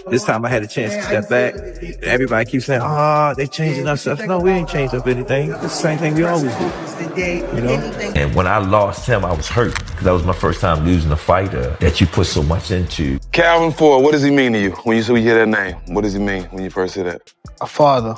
This time I had a chance to step back. Everybody keeps saying, they changing up stuff. No, we ain't changed up anything. It's the same thing we always do. You know? And when I lost him, I was hurt because that was my first time losing a fighter that you put so much into. CalvinFord, what does he mean to you when you hear that name? What does he mean when you first hear that? A father.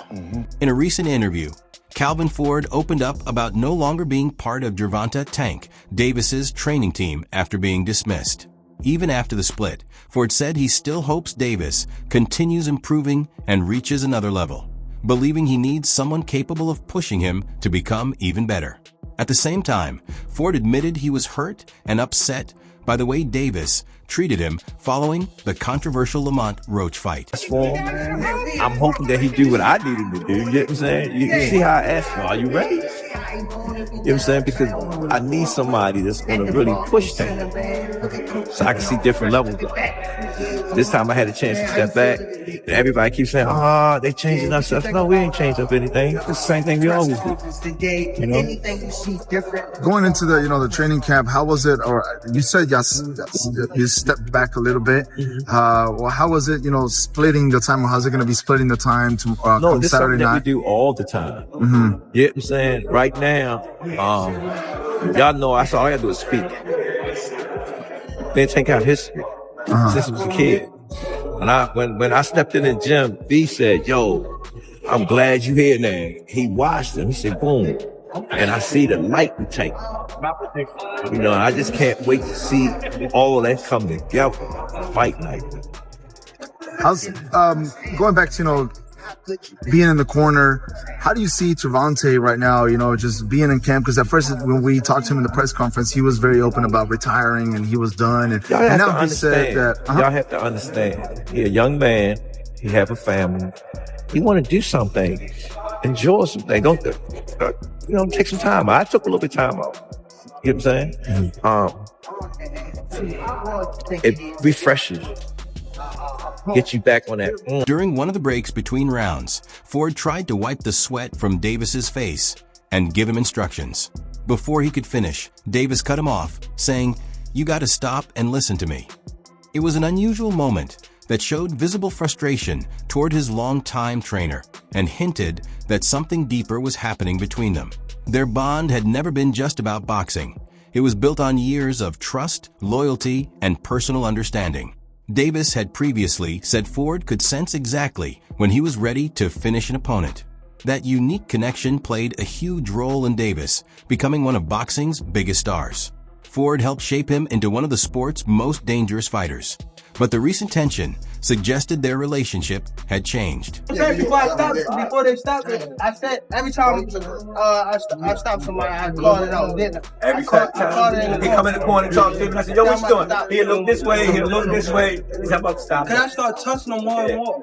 In a recent interview, CalvinFord opened up about no longer being part of Gervonta "Tank" Davis's training team after being dismissed. Even after the split, Ford said he still hopes Davis continues improving and reaches another level, believing he needs someone capable of pushing him to become even better. At the same time, Ford admitted he was hurt and upset by the way Davis treated him following the controversial Lamont Roach fight. I'm hoping that he do what I need him to do. You get what I'm saying? You see how I asked him, are you ready? You know what I'm saying? Because I need somebody that's going to really push him so I can see different levels of it. This time I had a chance to step back. Everybody keeps saying, they changing up stuff. No, we ain't changed up anything. It's the same thing we always do. You know? Going into the, the training camp, how was it? Or you said you stepped back a little bit. Well, how was it, splitting the time? Or how's it going to be splitting the time to no, this Saturday night? Night? We do all the time. You know what I'm saying? Right now, y'all know all I gotta do is speak. Then take out history since he was a kid. When I stepped in the gym, B said, "Yo, I'm glad you here now." He watched him. He said, "Boom," and I see the light in Tank. I just can't wait to see all that come together. Fight night. How's going back to being in the corner? How do you see Gervonta right now? Just being in camp, because at first when we talked to him in the press conference, he was very open about retiring and he was done. And now he said that y'all have to understand. He a young man. He have a family. He want to do something, enjoy something. Don't take some time. I took a little bit of time off. You know what I'm saying? It refreshes you. Get you back on that. During one of the breaks between rounds, Ford tried to wipe the sweat from Davis's face and give him instructions. Before he could finish, Davis cut him off, saying, "You got to stop and listen to me." It was an unusual moment that showed visible frustration toward his longtime trainer and hinted that something deeper was happening between them. Their bond had never been just about boxing. It was built on years of trust, loyalty, and personal understanding. Davis had previously said Ford could sense exactly when he was ready to finish an opponent. That unique connection played a huge role in Davis becoming one of boxing's biggest stars. Ford helped shape him into one of the sport's most dangerous fighters. But the recent tension suggested their relationship had changed. Before they stopped it, I said every time I stop somebody, I call it out. Every time he come in the corner and talk to him, and I said, "Yo, what you doing?" He'll look this way, he'll look this way. He's about to stop. Can I start touching them more and more?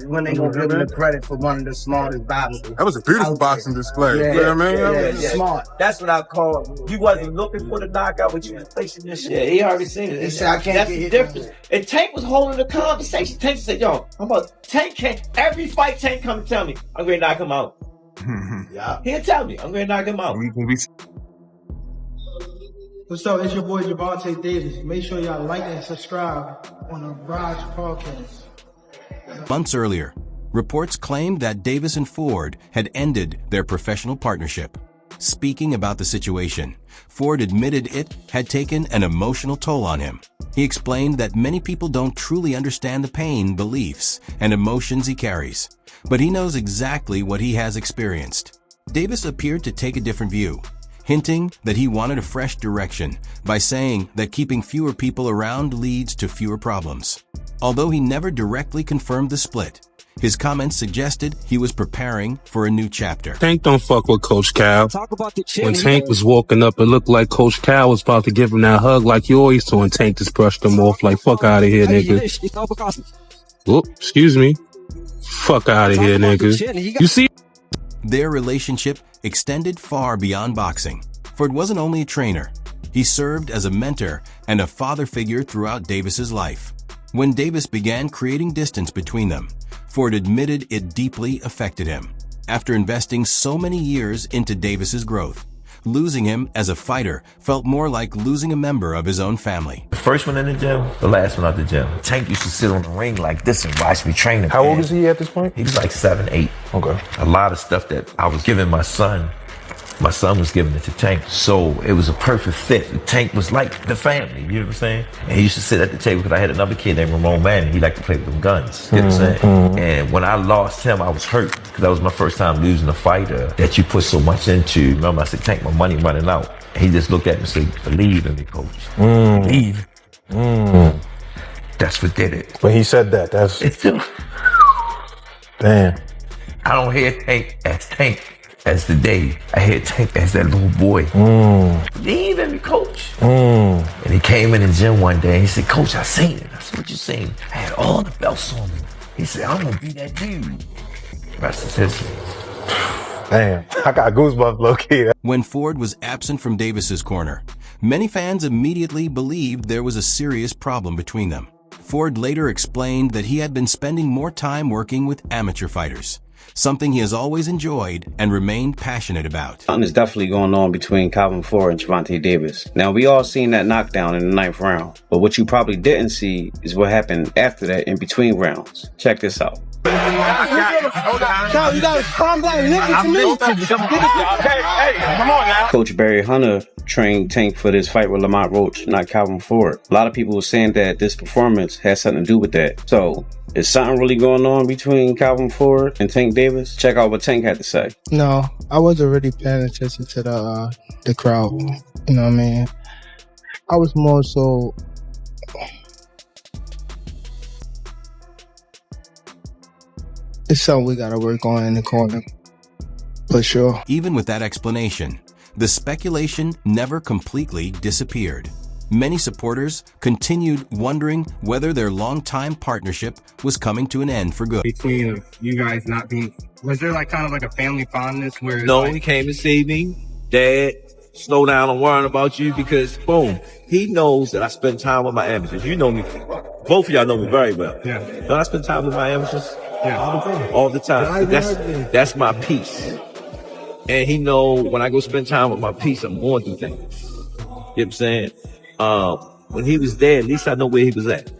When they gonna give him the credit for one of the smartest boxers. That was a beautiful boxing display. Yeah, you know what I mean? Smart. That's what I call. You wasn't looking for the knockout, but you was placing this shit. Yeah, he already seen it. He said, "I can't That's get the hit." difference. And Tank was holding the conversation. Tank said, "Yo, Tank can't. Every fight, Tank come and tell me I'm going to knock him out." Yeah. He'll tell me I'm going to knock him out. What's up? It's your boy Gervonta Davis. Make sure y'all like and subscribe on the Rise Podcast. Months earlier, reports claimed that Davis and Ford had ended their professional partnership. Speaking about the situation, Ford admitted it had taken an emotional toll on him. He explained that many people don't truly understand the pain, beliefs, and emotions he carries, but he knows exactly what he has experienced. Davis appeared to take a different view, hinting that he wanted a fresh direction by saying that keeping fewer people around leads to fewer problems. Although he never directly confirmed the split, his comments suggested he was preparing for a new chapter. Tank don't fuck with Coach Cal. Talk about the chin. When Tank was walking up, it looked like Coach Cal was about to give him that hug like you always do, and Tank just brushed him off like, fuck out of here, nigga. Whoop, excuse me. Fuck out of here, nigga. You see? Their relationship extended far beyond boxing. Ford wasn't only a trainer. He served as a mentor and a father figure throughout Davis's life. When Davis began creating distance between them, Ford admitted it deeply affected him. After investing so many years into Davis's growth, Losing him as a fighter felt more like losing a member of his own family. The first one in the gym, the last one out the gym. Tank used to sit on the ring like this and watch me train him. How old is he at this point? He was like 7, 8. Okay. A lot of stuff that I was giving my son was giving it to Tank. So it was a perfect fit. Tank was like the family, you know what I'm saying? And he used to sit at the table because I had another kid named Ramon Manning. He liked to play with them guns, you know what I'm saying? And when I lost him, I was hurt because that was my first time losing a fighter that you put so much into. Remember, I said, Tank, my money running out. And he just looked at me and said, believe in me, coach. Believe. That's what did it. When he said that, that's... It's still... Damn. I don't hear Tank as the day. I hear Tank as that little boy. Believe in me, coach. And he came in the gym one day and he said, Coach, I seen it. I said, what you seen? I had all the belts on me. He said, I'm gonna be that dude. Rest is history. Damn, I got goosebumps low-key. When Ford was absent from Davis's corner, many fans immediately believed there was a serious problem between them. Ford later explained that he had been spending more time working with amateur fighters, something he has always enjoyed and remained passionate about. Something is definitely going on between CalvinFord and Gervonta Davis. Now, we all seen that knockdown in the 9th round, but what you probably didn't see is what happened after that in between rounds. Check this out. You gotta calm down. Listen to me. Hey, come on now. Coach Barry Hunter trained Tank for this fight with Lamont Roach, not CalvinFord. A lot of people were saying that this performance has something to do with that. So, is something really going on between CalvinFord and TankDavis? Check out what Tank had to say. No, I wasn't really paying attention to the crowd. You know what I mean? I was more so... It's something we gotta work on in the corner, for sure. Even with that explanation, the speculation never completely disappeared. Many supporters continued wondering whether their longtime partnership was coming to an end for good. Between you guys not being, was there like kind of like a family fondness where? No, he came to see me. Dad, slow down on worrying about you because, boom, he knows that I spend time with my amateurs. You know me, both of y'all know me very well. Yeah. Don't I spend time with my amateurs? Yeah. All the time. That's my peace. And he know when I go spend time with my peace, I'm going through things. You know what I'm saying? When he was there, at least I know where he was at.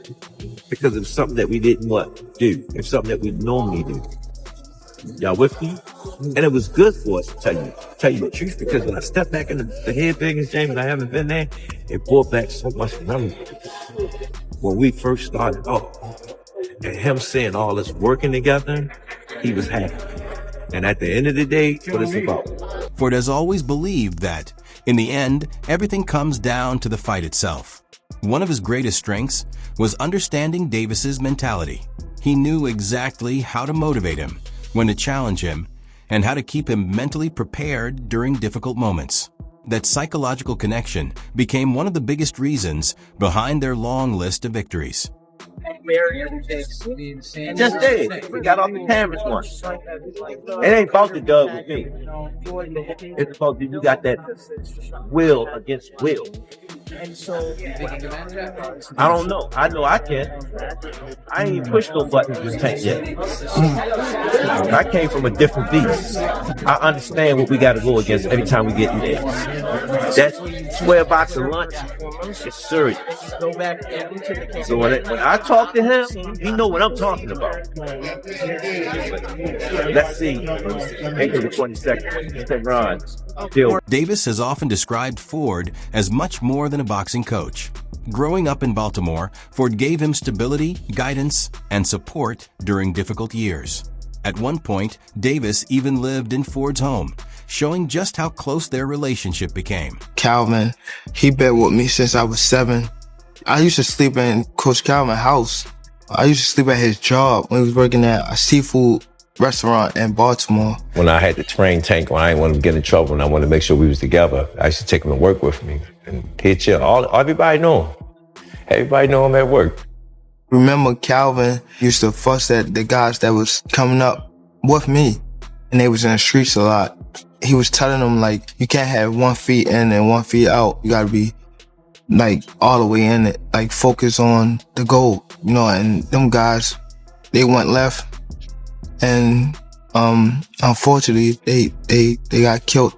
Because it was something that we didn't do. It's something that we normally do. Y'all with me? And it was good for us to tell you the truth, because when I stepped back in the head biggest game and I haven't been there, it brought back so much memories. When we first started off, and him seeing all us working together, he was happy. And at the end of the day, what it's about. Ford has always believed that, in the end, everything comes down to the fight itself. One of his greatest strengths was understanding Davis's mentality. He knew exactly how to motivate him, when to challenge him, and how to keep him mentally prepared during difficult moments. That psychological connection became one of the biggest reasons behind their long list of victories. Just did. We got off the cameras once. It ain't about the dub with me. It's about you got that will against will. I don't know. I know I can. I ain't pushed no buttons with Tank yet. I came from a different beast. I understand what we got to go against every time we get in there. That square box of lunch is serious. So when I talk to him, he know what I'm talking about. Let's see. Into the 20 seconds. Ron. Davis has often described Ford as much more than a boxing coach. Growing up in Baltimore, Ford gave him stability, guidance, and support during difficult years. At one point, Davis even lived in Ford's home, showing just how close their relationship became. Calvin, he been with me since I was 7. I used to sleep in Coach Calvin's house. I used to sleep at his job when he was working at a seafood restaurant in Baltimore. When I had to train Tank, when I didn't want him to get in trouble and I wanted to make sure we was together, I used to take him to work with me. And he'd chill. Everybody know him. Everybody know him at work. Remember, Calvin used to fuss at the guys that was coming up with me, and they was in the streets a lot. He was telling them, like, you can't have 1 feet in and 1 feet out. You gotta be, like, all the way in it. Like, focus on the goal, you know, and them guys, they went left. And unfortunately, they got killed.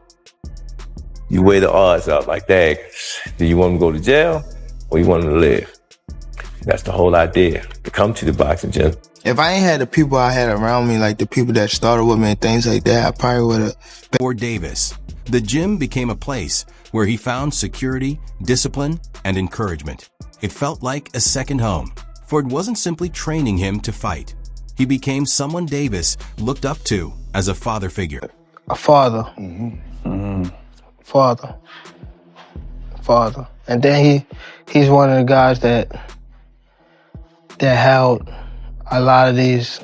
You weigh the odds out like, dang, do you want him to go to jail or you want him to live? That's the whole idea, to come to the boxing gym. If I ain't had the people I had around me, like the people that started with me and things like that, I probably would have. For Davis, the gym became a place where he found security, discipline, and encouragement. It felt like a second home. Ford wasn't simply training him to fight. He became someone Davis looked up to as a father figure. A father. Father. And then he's one of the guys that held a lot of this,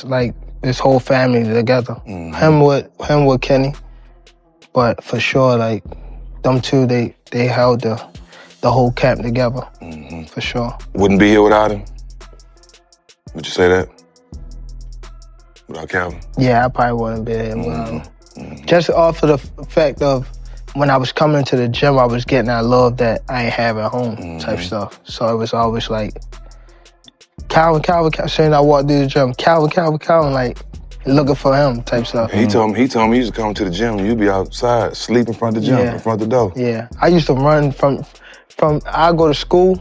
like this whole family together. Him with Kenny, but for sure, like them two, they held the whole camp together. For sure. Wouldn't be here without him? Would you say that? Without Calvin? Yeah, I probably wouldn't be here without him. Just off of the fact of when I was coming to the gym, I was getting that love that I ain't have at home type stuff. So it was always like, Calvin, saying I walked through the gym, Calvin, like looking for him type stuff. He told me he used to come to the gym and you'd be outside, sleep in front of the gym, in front of the door. Yeah, I used to run from I go to school,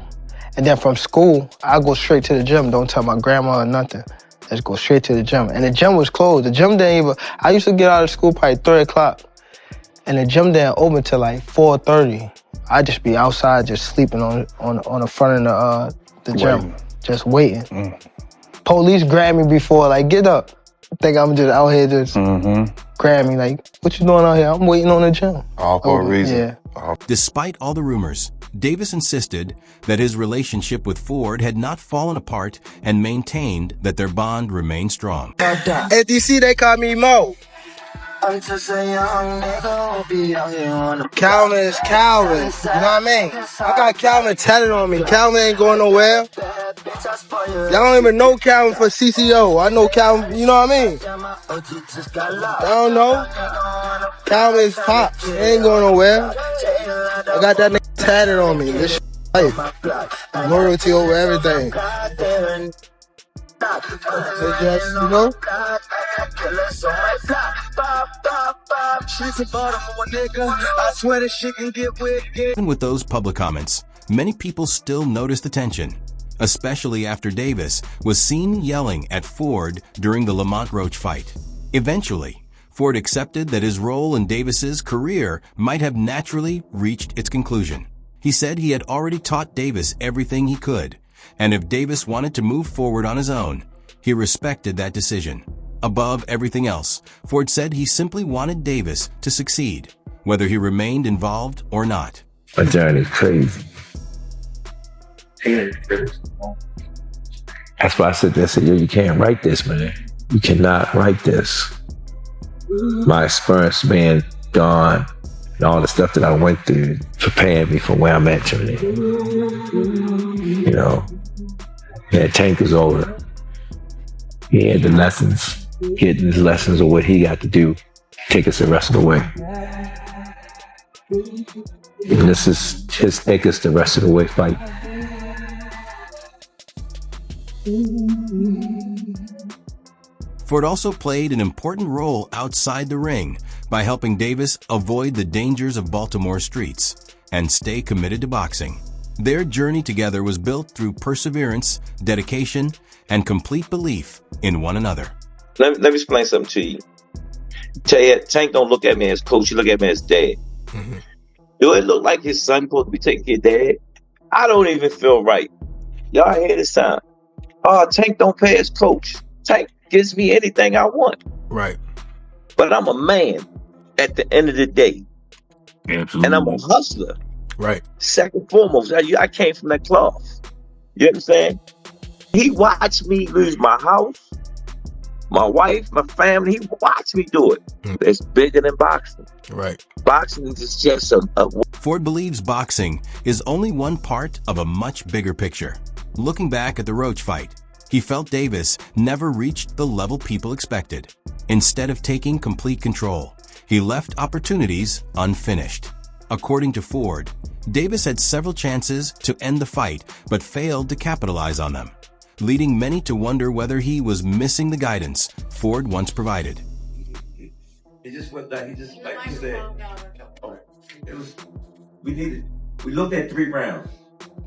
and then from school, I go straight to the gym, don't tell my grandma or nothing. Let's go straight to the gym. And the gym was closed. The gym didn't even, I used to get out of school probably 3 o'clock, and the gym didn't open till like 4:30. I'd just be outside just sleeping on the front of the gym. Just waiting. Police grabbed me before, like, get up. I think I'm just out here just grab me, like, what you doing out here? I'm waiting on the gym. All for a reason. Yeah. Despite all the rumors, Davis insisted that his relationship with Ford had not fallen apart and maintained that their bond remained strong. At DC, they call me Mo. Calvin is Calvin, you know what I mean? I got Calvin tatted on me. Calvin ain't going nowhere. Y'all don't even know Calvin for CCO. I know Calvin, you know what I mean? Y'all don't know? Calvin is Pops. He ain't going nowhere. I got that nigga tatted on me. This shit life. Loyalty over everything. So just, you know? Even with those public comments, many people still noticed the tension, especially after Davis was seen yelling at Ford during the Lamont Roach fight. Eventually, Ford accepted that his role in Davis's career might have naturally reached its conclusion. He said he had already taught Davis everything he could, and if Davis wanted to move forward on his own, he respected that decision. Above everything else, Ford said he simply wanted Davis to succeed, whether he remained involved or not. My journey's crazy. That's why I said that. I said, yo, you can't write this, man. You cannot write this. My experience being gone and all the stuff that I went through prepared me for where I'm at today. You know, yeah, Tank was older. He had the lessons, getting his lessons of what he got to do, take us the rest of the way. And this is his take us the rest of the way fight. Ford also played an important role outside the ring by helping Davis avoid the dangers of Baltimore streets and stay committed to boxing. Their journey together was built through perseverance, dedication, and complete belief in one another. Let me explain something to you. Tank don't look at me as coach, he look at me as dad. Do it look like his son supposed to be taking care of dad? I don't even feel right. Y'all hear this time? Oh, Tank don't pay his coach. Tank gives me anything I want. Right. But I'm a man at the end of the day. Absolutely. And I'm a hustler. Right. Second and foremost, I came from that cloth. You understand? He watched me lose my house, my wife, my family. He watched me do it. It's bigger than boxing. Right. Boxing is just a Ford believes boxing is only one part of a much bigger picture. Looking back at the Roach fight, he felt Davis never reached the level people expected. Instead of taking complete control, he left opportunities unfinished. According to Ford, Davis had several chances to end the fight but failed to capitalize on them, leading many to wonder whether he was missing the guidance Ford once provided. He just went down. He just, like you said, We looked at 3 rounds.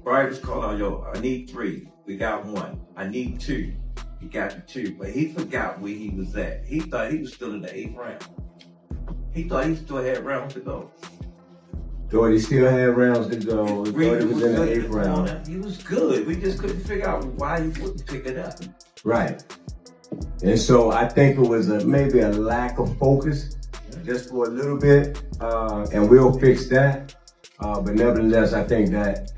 Brian was calling out, yo, I need 3. We got 1. I need 2. He got the 2. But he forgot where he was at. He thought he was still in the 8th round. He thought he still had rounds to go. Thought he still had rounds to go. Thought he was in the 8th round. He was good. We just couldn't figure out why he wouldn't pick it up. Right. And so I think it was maybe a lack of focus just for a little bit, and we'll fix that. But nevertheless, I think that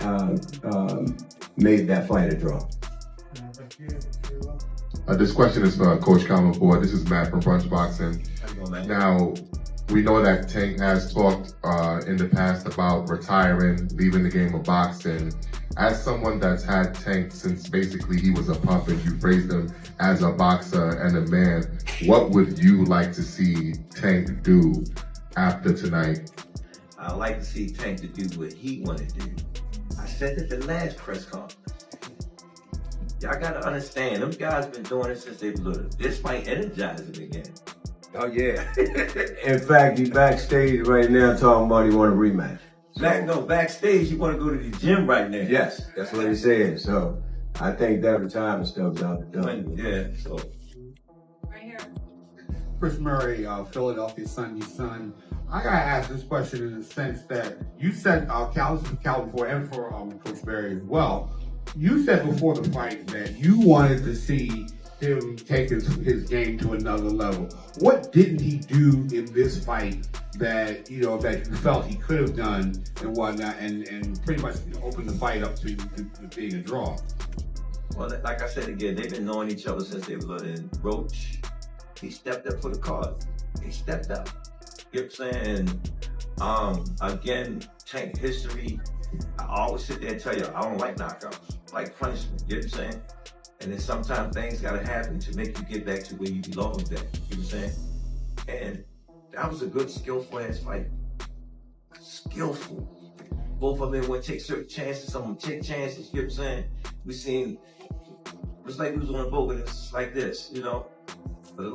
made that fight a draw. This question is for Coach CalvinFord. This is Matt from Brunch Boxing. Now, we know that Tank has talked in the past about retiring, leaving the game of boxing. As someone that's had Tank since basically he was a pup and you praised him as a boxer and a man, what would you like to see Tank do after tonight? I'd like to see Tank to do what he wanted to do. I said at the last press conference. Y'all gotta understand, them guys been doing it since they were little. This might energize them again. Oh yeah. In fact, he backstage right now talking about he want a rematch. Backstage, you want to go to the gym right now. Yes, that's what he said. So I think that retirement stuff's out of done. Yeah, so. Right here. Chris Murray, Philadelphia Sunday Sun. I gotta ask this question in the sense that you said, CalvinFord and for Coach Berry as well, you said before the fight that you wanted to see him take his game to another level. What didn't he do in this fight that you felt he could have done and whatnot, and pretty much opened the fight up to being a draw? Well, like I said again, they've been knowing each other since they were little. And Roach, he stepped up for the cause. He stepped up. You know what I'm saying? Again, Tank history. I always sit there and tell you, I don't like knockouts. I like punishment. You know what I'm saying? And then sometimes things gotta happen to make you get back to where you belong at. You know what I'm saying? And that was a good, skillful ass fight. Skillful. Both of them would take certain chances, some would take chances, you know what I'm saying? We seen, it was like we was on a boat and it's like this, you know? But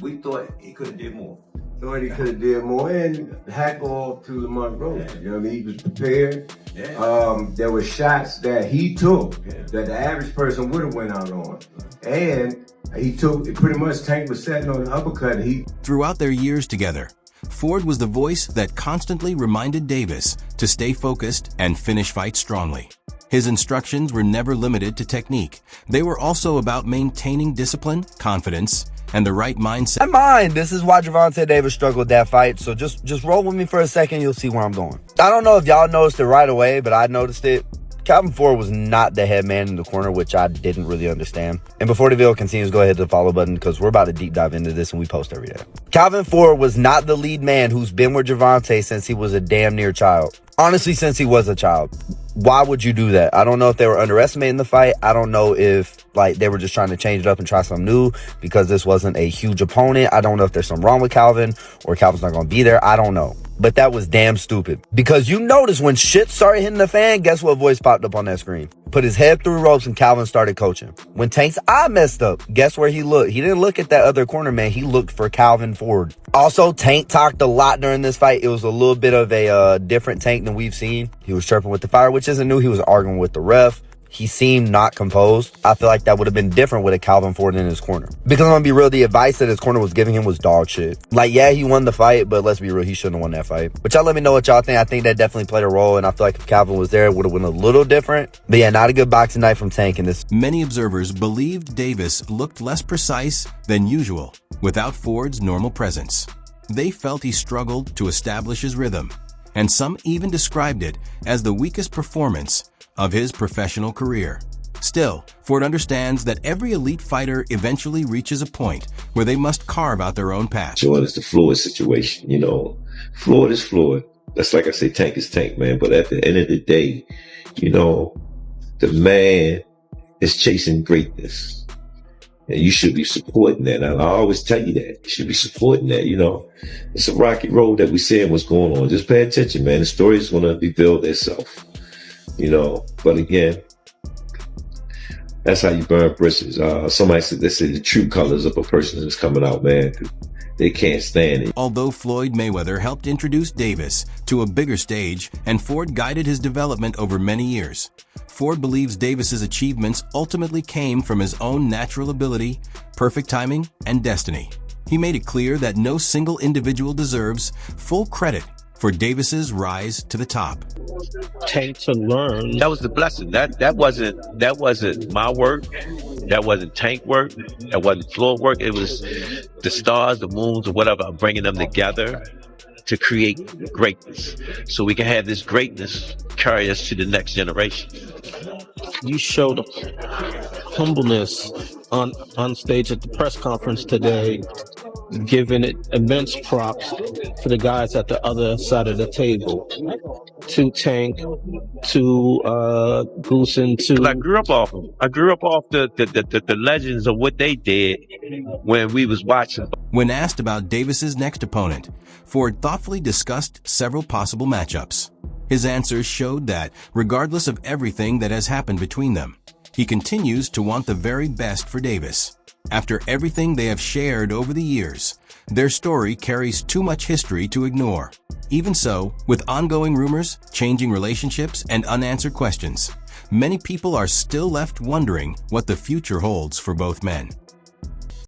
we thought he could have did more. Thought he could have did more, and hack off to Lamont Roach. You know what I mean? He was prepared. Yeah. There were shots that he took that the average person would have went out on. And he took, pretty much Tank was setting on the uppercut. Throughout their years together, Ford was the voice that constantly reminded Davis to stay focused and finish fights strongly. His instructions were never limited to technique. They were also about maintaining discipline, confidence, and the right mindset. This is why Gervonta Davis struggled that fight, so just roll with me for a second, you'll see where I'm going. I don't know if y'all noticed it right away, but I noticed it. CalvinFord was not the head man in the corner, which I didn't really understand. And before the video continues, go ahead to the follow button because we're about to deep dive into this and we post every day. CalvinFord was not the lead man who's been with Gervonta since he was a damn near child. Honestly, since he was a child. Why would you do that? I don't know if they were underestimating the fight. I don't know if they were just trying to change it up and try something new because this wasn't a huge opponent. I don't know if there's something wrong with Calvin or Calvin's not going to be there. I don't know. But that was damn stupid. Because you notice when shit started hitting the fan, guess what voice popped up on that screen? Put his head through ropes and Calvin started coaching. When Tank's eye messed up, guess where he looked? He didn't look at that other corner man. He looked for CalvinFord. Also, Tank talked a lot during this fight. It was a little bit of a different Tank than we've seen. He was chirping with the fire, which isn't new. He was arguing with the ref. He seemed not composed. I feel like that would have been different with a CalvinFord in his corner. Because I'm going to be real, the advice that his corner was giving him was dog shit. Yeah, he won the fight, but let's be real, he shouldn't have won that fight. But y'all let me know what y'all think. I think that definitely played a role, and I feel like if Calvin was there, it would have went a little different. But yeah, not a good boxing night from Tank in this. Many observers believed Davis looked less precise than usual without Ford's normal presence. They felt he struggled to establish his rhythm, and some even described it as the weakest performance of his professional career. Still, Ford understands that every elite fighter eventually reaches a point where they must carve out their own path. Sure, it's the Floyd situation, you know. Floyd is Floyd. That's like I say, Tank is Tank, man. But at the end of the day, you know, the man is chasing greatness. And you should be supporting that. I always tell you that. You should be supporting that, you know. It's a rocky road that we're seeing what's going on. Just pay attention, man. The story is going to reveal itself, you know. But again, that's how you burn bridges. Somebody said they say the true colors of a person is coming out, man. They can't stand it. Although Floyd Mayweather helped introduce Davis to a bigger stage and Ford guided his development over many years, Ford believes Davis's achievements ultimately came from his own natural ability, perfect timing, and destiny. He made it clear that no single individual deserves full credit for Davis's rise to the top. Tank to learn. That was the blessing. That wasn't my work. That wasn't Tank work. That wasn't Floyd work. It was the stars, the moons, or whatever. I'm bringing them together to create greatness, so we can have this greatness carry us to the next generation. You showed humbleness on stage at the press conference today, giving it immense props to the guys at the other side of the table, to Tank, to Goose, and to. I grew up off them. I grew up off the legends of what they did when we was watching. When asked about Davis's next opponent, Ford thoughtfully discussed several possible matchups. His answers showed that, regardless of everything that has happened between them, he continues to want the very best for Davis. After everything they have shared over the years, their story carries too much history to ignore. Even so, with ongoing rumors, changing relationships, and unanswered questions, many people are still left wondering what the future holds for both men.